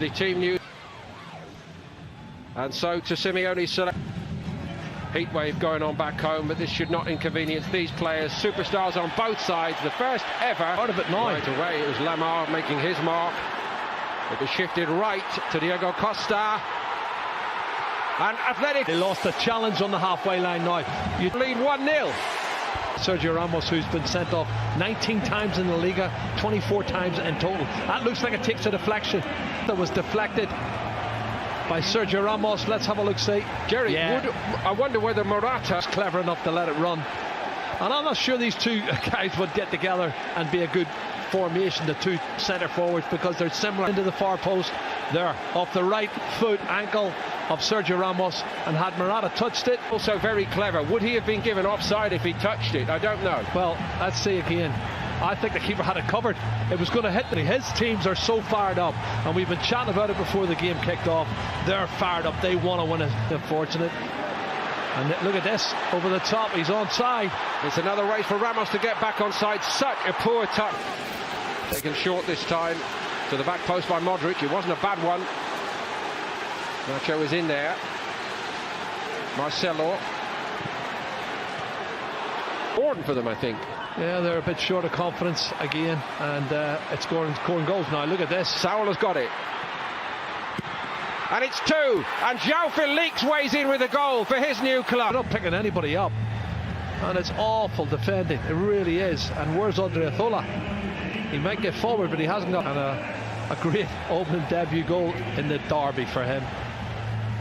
The team news. And so to Simeone's select. Heat wave going on back home, but this should not inconvenience these players. Superstars on both sides. The first ever. Out of it now. Right away, it was Lamar making his mark. It was shifted right to DiegoCosta. And Athletico. They lost the challenge on the halfway line now. You lead 1-0. Sergio Ramos, who's been sent off 19 times in the Liga, 24 times in total. That looks like it takes a deflection. That was deflected by Sergio Ramos. Let's have a look, see. Jerry, I wonder whether Morata's clever enough to let it run. And I'm not sure these two guys would get together and be a good formation, the two centre forwards, because they're similar. Into the far post there, off the right foot ankle of Sergio Ramos, and had Morata touched it. Also very clever. Would he have been given offside if he touched it? I don't know. Well, let's see again. I think the keeper had it covered. It was going to hit them. His teams are so fired up, and we've been chatting about it before the game kicked off. They're fired up. They want to win it. Unfortunate. And look at this, over the top. He's onside. It's another race for Ramos to get back onside. Such a poor touch. Taken short this time to the back post by Modric. It wasn't a bad one. Nacho is in there. Marcelo. Important for them, I think. Yeah, they're a bit short of confidence again, and it's scoring goals now. Look at this. Saul has got it. And it's 2. And Joao Felix weighs in with a goal for his new club. They're not picking anybody up. And it's awful defending. It really is. And where's Odriozola? He might get forward, but he hasn't got. And a great opening debut goal in the derby for him.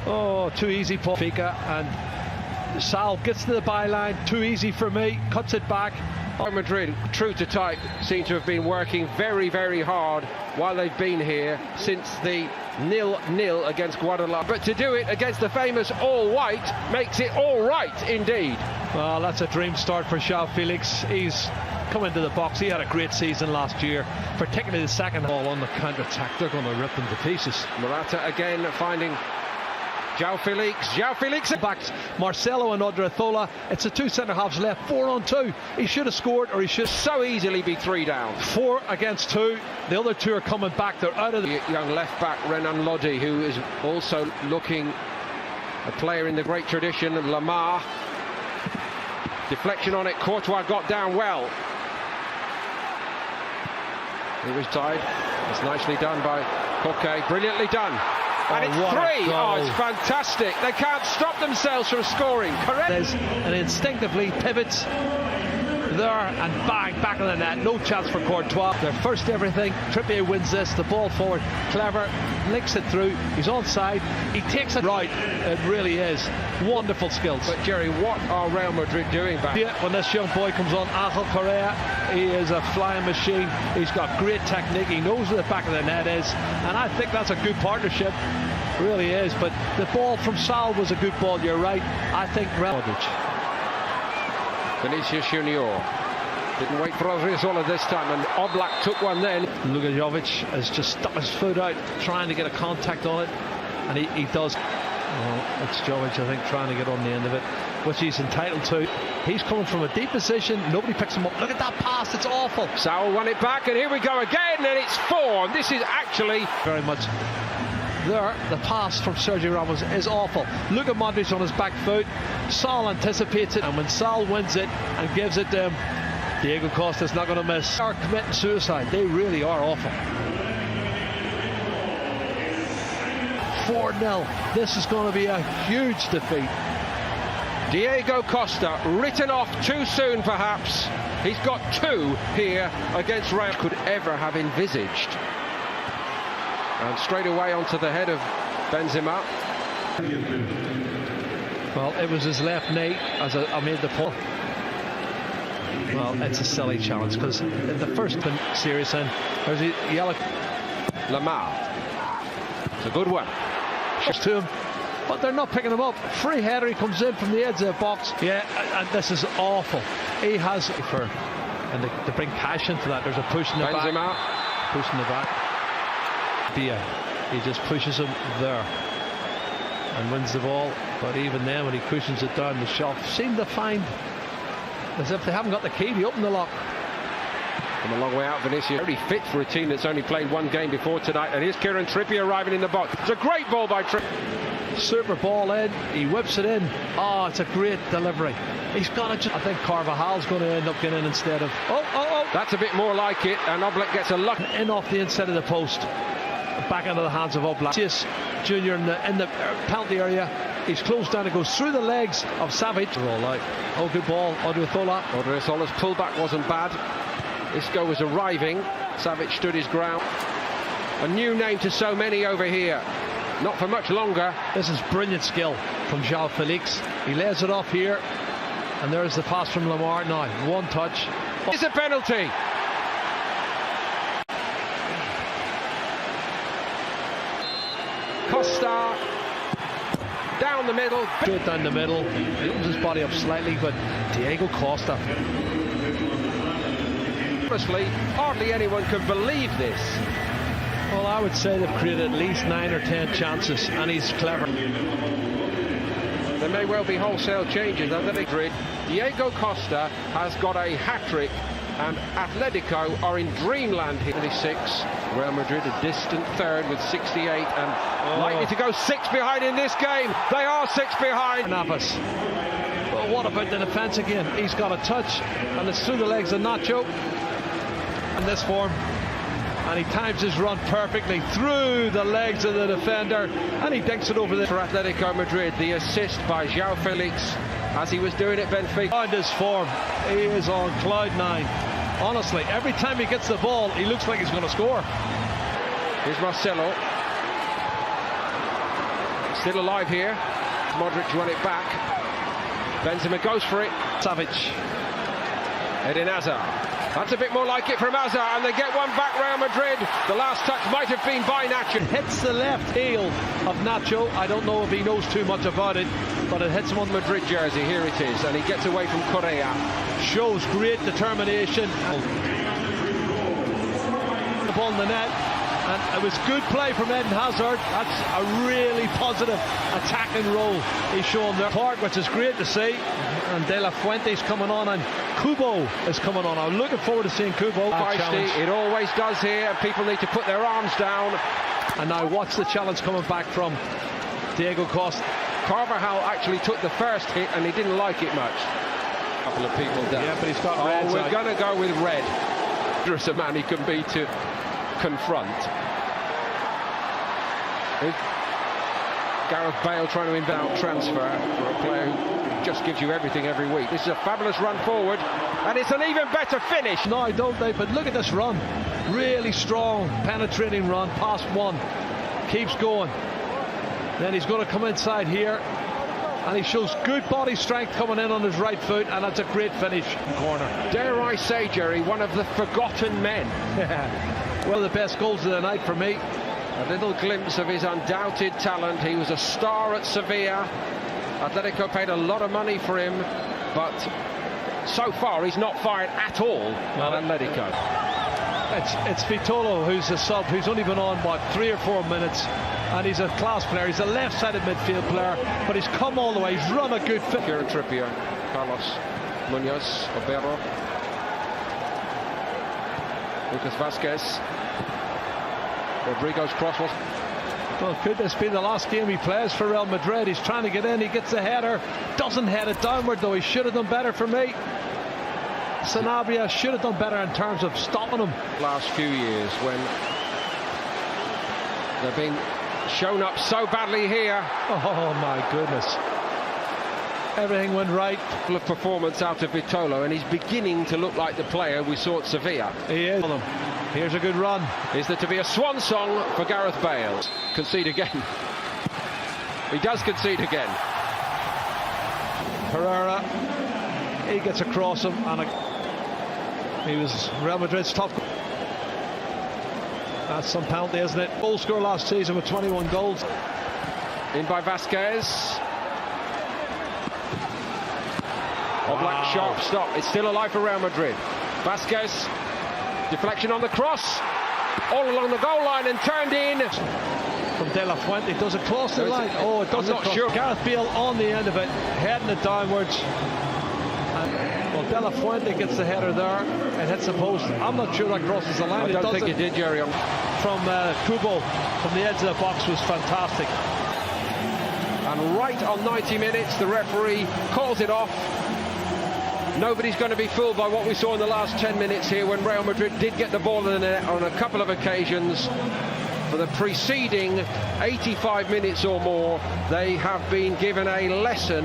Oh, too easy, Paul Fika. And Sal gets to the byline. Too easy for me. Cuts it back. R.Madrid, true to type, seem to have been working very, very hard while they've been here since the 0-0 against Guadalajara. But to do it against the famous all-white makes it all right indeed. Well, that's a dream start for Joao Felix. He's come into the box. He had a great season last year, particularly the second ball on the counter-attack. They're going to rip them to pieces. Morata again finding Joao Felix. Joao Felix backs Marcelo and Odriozola. It's the two centre halves left, 4-on-2. He should have scored, or he should so easily be 3 down. 4 against 2. The other 2 are coming back. They're out of the young left back Renan Lodi, who is also looking a player in the great tradition. Lamar. Deflection on it. Courtois got down well. He was tied. It's nicely done by Koke. Brilliantly done. And it's 3. Oh, it's fantastic. They can't stop themselves from scoring. Correct. And instinctively pivots there and bang, back in the net. No chance for Courtois. Their first everything. Trippier wins this. The ball forward. Clever. Links it through. He's onside. He takes it right. It really is. Wonderful skills. But Jerry, what are Real Madrid doing back? Yeah, when this young boy comes on, Angel Correa, he is a flying machine. He's got great technique. He knows where the back of the net is. And I think that's a good partnership. Really is. But the ball from Sal was a good ball. You're right. I think Vinicius Junior didn't wait for Odriozola this time, and Oblak took one then. Jovic has just stuck his foot out, trying to get a contact on it, and he does. Well, it's Jovic, I think, trying to get on the end of it, which he's entitled to. He's coming from a deep position. Nobody picks him up. Look at that pass. It's awful. Saul won it back, and here we go again, and it's 4. And this is actually very much. There, the pass from Sergio Ramos is awful. Look at Modric on his back foot. Saul anticipates it, and when Saul wins it and gives it to him, DiegoCosta's not going to miss. They are committing suicide. They really are awful. 4-0. This is going to be a huge defeat. DiegoCosta written off too soon, perhaps. He's got 2 here against Real. Could ever have envisaged. And straight away onto the head of Benzema. Well, it was his left knee, as I made the point. Well, it's a silly challenge, because in the first series then, there's a yellow. Lamar. It's a good one. To him, but they're not picking him up. Free header, he comes in from the edge of the box. Yeah, and this is awful. He has and they bring passion to that. There's a push in the Benzema. back. Push in the back. He just pushes him there and wins the ball, but even then when he cushions it down, the shot seem to find as if they haven't got the key to open the lock. From a long way out, Vinicius very fit for a team that's only played one game before tonight. And here's Kieran Trippier arriving in the box. It's a great ball by Trippier. Super ball in, he whips it in. Oh, it's a great delivery. He's got it. I think Carvajal's going to end up getting in instead of. Oh. That's a bit more like it, and Oblak gets a luck. In off the inside of the post. Back into the hands of Oblak. Junior in the penalty area. He's closed down and goes through the legs of Savic. All right. Oh, good ball. Odriozola. Odriozola's pullback wasn't bad. Isco was arriving. Savic stood his ground. A new name to so many over here. Not for much longer. This is brilliant skill from Joao Felix. He lays it off here. And there's the pass from Lamar. Now, one touch. It's a penalty. Costa down the middle. Straight down the middle. He opens his body up slightly, but DiegoCosta. Honestly, hardly anyone can believe this. Well, I would say they've created at least 9 or 10 chances, and he's clever. There may well be wholesale changes under Madrid. DiegoCosta has got a hat-trick, and Athletico are in dreamland here. 26. Real Madrid a distant third with 68 and likely to go 6 behind in this game. They are 6 behind. Navas. But what about the defence again? He's got a touch, and it's through the legs of Nacho. In this form. And he times his run perfectly through the legs of the defender, and he dinks it over there. For Atletico Madrid, the assist by Joao Felix as he was doing at Benfica. On this form, he is on cloud 9. Honestly, every time he gets the ball, he looks like he's going to score. Here's Marcelo. Still alive here. Modric won it back. Benzema goes for it. Savic. Eden Hazard. That's a bit more like it from Hazard, and they get one back. Real Madrid. The last touch might have been by Nacho. Hits the left heel of Nacho. I don't know if he knows too much about it, but it hits him on the Madrid jersey. Here it is, and he gets away from Correa. Shows great determination. The ball in the net, and it was good play from Eden Hazard. That's a really positive attacking role he's shown there. Park, which is great to see. And De La Fuente's coming on, and Kubo is coming on. I'm looking forward to seeing Kubo. It always does here. People need to put their arms down. And now watch the challenge coming back from DiegoCosta. Carvajal actually took the first hit, and he didn't like it much. A couple of people down. Yeah, but he's got red. We're going to go with red. There's a man he can be to confront. Gareth Bale trying to inbound transfer for a player who just gives you everything every week. This is a fabulous run forward, and it's an even better finish. No, don't they? But look at this run. Really strong, penetrating run, past one. Keeps going. Then he's going to come inside here, and he shows good body strength coming in on his right foot, and that's a great finish. Corner. Dare I say, Jerry, one of the forgotten men. One of the best goals of the night for me. A little glimpse of his undoubted talent. He was a star at Sevilla. Atletico paid a lot of money for him, but so far he's not fired at all at Atletico. It's Vitolo who's a sub, who's only been on, what, 3 or 4 minutes, and he's a class player. He's a left-sided midfield player, but he's come all the way. He's run a good fit. Kieran Trippier, Carlos Munoz, Obero, Lucas Vazquez. Rodrigo's cross was. Well, could this be the last game he plays for Real Madrid? He's trying to get in, he gets the header, doesn't head it downward though. He should have done better for me. Sanabria should have done better in terms of stopping him. Last few years when they've been shown up so badly here. Oh my goodness. Everything went right. Full of performance out of Vitolo, and he's beginning to look like the player we saw at Sevilla. He is. Here's a good run. Is there to be a swan song for Gareth Bale? Concede again. He does concede again. Herrera, he gets across him, and he was Real Madrid's top. That's some penalty, isn't it? Goal scorer last season with 21 goals. In by Vazquez. Oblak, sharp stop. It's still alive for Real Madrid. Vazquez. Deflection on the cross, all along the goal line and turned in. From De La Fuente, does it cross the line? Oh, it doesn't. I'm not sure. Gareth Bale on the end of it, heading it downwards. And Well, De La Fuente gets the header there and hits the post. I'm not sure that crosses the line. I don't think it did, Jerry. From Kubo, from the edge of the box, was fantastic. And right on 90 minutes, the referee calls it off. Nobody's going to be fooled by what we saw in the last 10 minutes here when Real Madrid did get the ball in the net on a couple of occasions. For the preceding 85 minutes or more, they have been given a lesson.